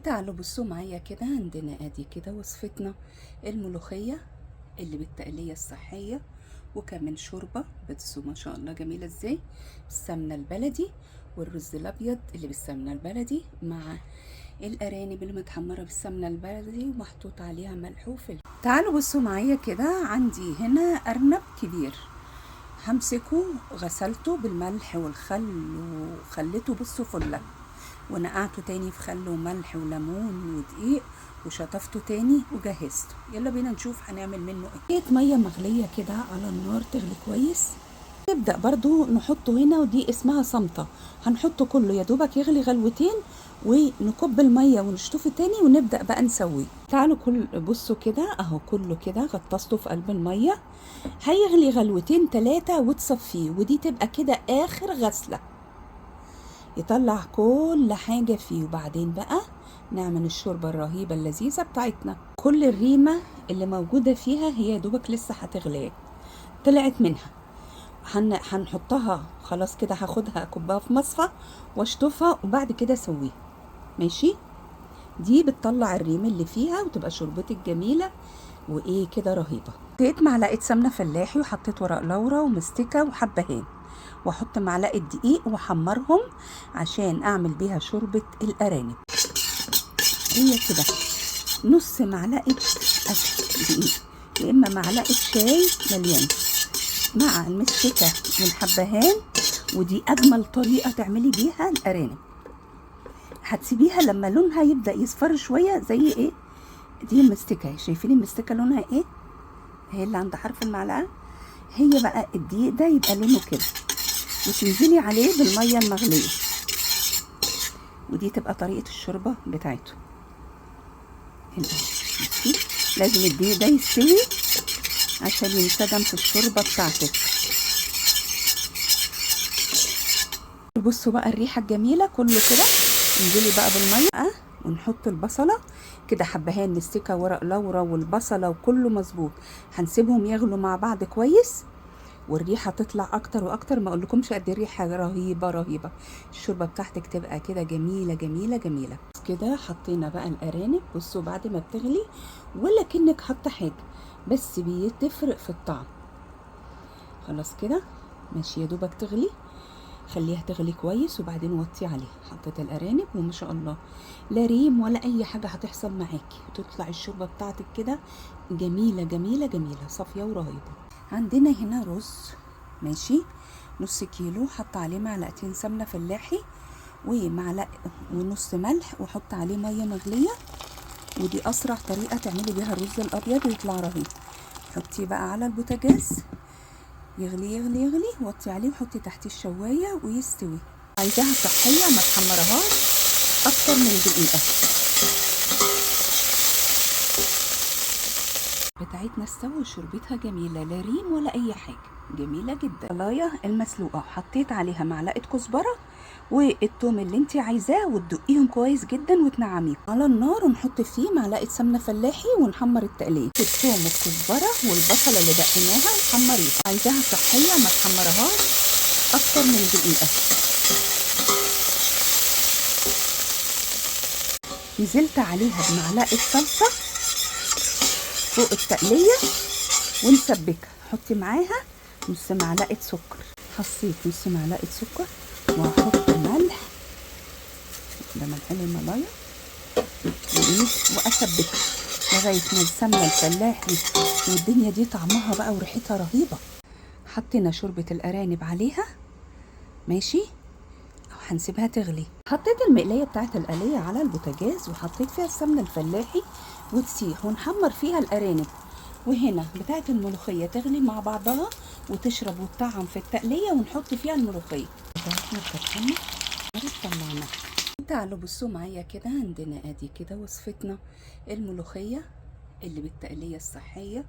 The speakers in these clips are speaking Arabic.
تعالوا بصوا معايا كده. عندنا ادي كده وصفتنا الملوخية اللي بالتقلية الصحية، وكمان شوربة بتصوا ما شاء الله جميلة ازاي بالسمنة البلدي، والرز الابيض اللي بالسمنة البلدي مع الارانب اللي متحمرة بالسمنة البلدي ومحطوط عليها ملح وفلفل. تعالوا بصوا معايا كده. عندي هنا ارنب كبير همسكه، غسلته بالملح والخل وخليته بصوا فله، ونقعته تاني في خل وملح وليمون ودقيق وشطفته تاني وجهزته. يلا بينا نشوف هنعمل منه ايه. ميه مغليه كده على النار تغلي كويس، نبدا برضو نحطه هنا، ودي اسمها صمته. هنحطه كله يا دوبك يغلي غلوتين ونكب الميه ونشطفه تاني ونبدا بقى نسويه. تعالوا بصوا كده اهو، كله كده غطسته في قلب الميه، هيغلي غلوتين 3 وتصفيه، ودي تبقى كده اخر غسله، يطلع كل حاجة فيه. وبعدين بقى نعمل الشوربة الرهيبة اللذيذة بتاعتنا. كل الريمة اللي موجودة فيها هي دوبك لسه هتغلي، طلعت منها. هنحطها خلاص كده، هاخدها اكبها في مصفى واشطفها وبعد كده اسويها. ماشي، دي بتطلع الريم اللي فيها وتبقى شوربتك جميلة وايه كده رهيبة. حطيت معلقة سمنة فلاحي، وحطيت ورق لورا ومستكة وحبهان، واحط معلقه دقيق واحمرهم عشان اعمل بيها شوربه الارانب. هي كده نص معلقه دقيق يا اما معلقه شاي مليان مع المستكه والحبهان، ودي اجمل طريقه تعملي بيها الارانب. هتسيبيها لما لونها يبدا يصفر شويه زي ايه دي المستكه. شايفين المستكه لونها ايه؟ هي اللي عند حرف المعلقه. هي بقى الدقيق ده يبقى لونه كده، وتنزلي عليه بالميه المغليه، ودي تبقى طريقه الشوربه بتاعته. لازم الدقيق ده يستوي عشان ينسجم في الشوربه بتاعتك. بصوا بقى الريحه الجميله كله كده. انزلي بقى بالميه ونحط البصله كده، حبهان مستكه ورق لورا والبصله وكله مظبوط. هنسيبهم يغلوا مع بعض كويس، والريحه تطلع اكتر واكتر. ما اقولكمش قد الريحه رهيبه رهيبه. الشوربه بتاعتك تبقى كده جميله جميله جميله. كده حطينا بقى الارانب. بصوا بعد ما بتغلي ولا كأنك حاطه حاجه، بس بتفرق في الطعم. خلاص كده ماشي، يا دوبك تغلي، خليها تغلي كويس وبعدين وطي عليها. حطيت الارانب وما شاء الله لا ريم ولا اي حاجه هتحصل معاكي، وتطلع الشوربه بتاعتك كده جميله جميله جميله صافيه ورهيبه. عندنا هنا رز ماشي نص كيلو، حط عليه معلقتين سمنه فلاحي ومعلقه ونص ملح، وحط عليه ميه مغليه، ودي اسرع طريقه تعملي بيها الرز الابيض ويطلع رهيب. حطيه بقى على البوتاجاز يغلي يغلي يغلي، وطي عليه وحطي تحتيه الشوايه ويستوي. عايزاها صحيه ما تحمرهاش اكتر من دقيقه. بتاعتنا استوى وشربتها جميله، لا ريم ولا اي حاجه، جميله جدا. البصلايه المسلوقه حطيت عليها معلقه كزبره والثوم اللي انت عايزاه، وتدقيهم كويس جدا وتنعميهم على النار، ونحط فيه معلقه سمنه فلاحي ونحمر التقليه. الثوم والكزبره والبصله اللي دقيناها نحمريها. عايزاها صحيه ما تحمرهاش اكتر من دقيقه. نزلت عليها بمعلقه صلصه فوق التقليه ونسبكها. حطي معاها نص معلقه سكر. حطيت نص معلقه سكر، وهحط ملح، ده ملح الهيمالايا، واسبكها لغايه ما السمنه الفلاحي والدنيا دي طعمها بقى وريحتها رهيبه. حطينا شوربه الارانب عليها ماشي، هنسيبها تغلي. حطيت المقليه بتاعت القليه على البوتاجاز، وحطيت فيها السمنه الفلاحي وتسيح، ونحمر فيها الارانب. وهنا بتاعت الملوخيه تغلي مع بعضها وتشرب وتطعم في التقليه، ونحط فيها الملوخيه بتاعتنا بتتحمر طلعناها. تعالوا بصوا معايا كده. عندنا ادي كده وصفتنا الملوخيه اللي بالتقليه الصحيه،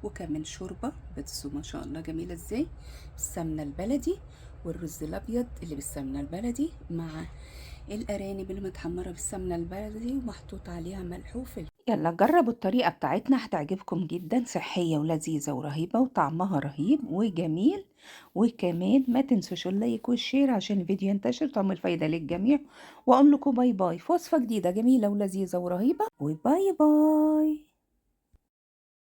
وكمان شوربه بتصوا ما شاء الله جميله ازاي بالسمنه البلدي، والرز الابيض اللي بالسمنه البلدي مع الارانب اللي متحمره بالسمنه البلدي ومحطوط عليها ملح وفلفل. يلا جربوا الطريقة بتاعتنا هتعجبكم جدا، صحية ولذيذة ورهيبة وطعمها رهيب وجميل. وكمان ما تنسوش اللايك والشير عشان الفيديو ينتشر وتعمل فايدة للجميع. واقول لكم باي باي في وصفة جديدة جميلة ولذيذة ورهيبة، وباي باي.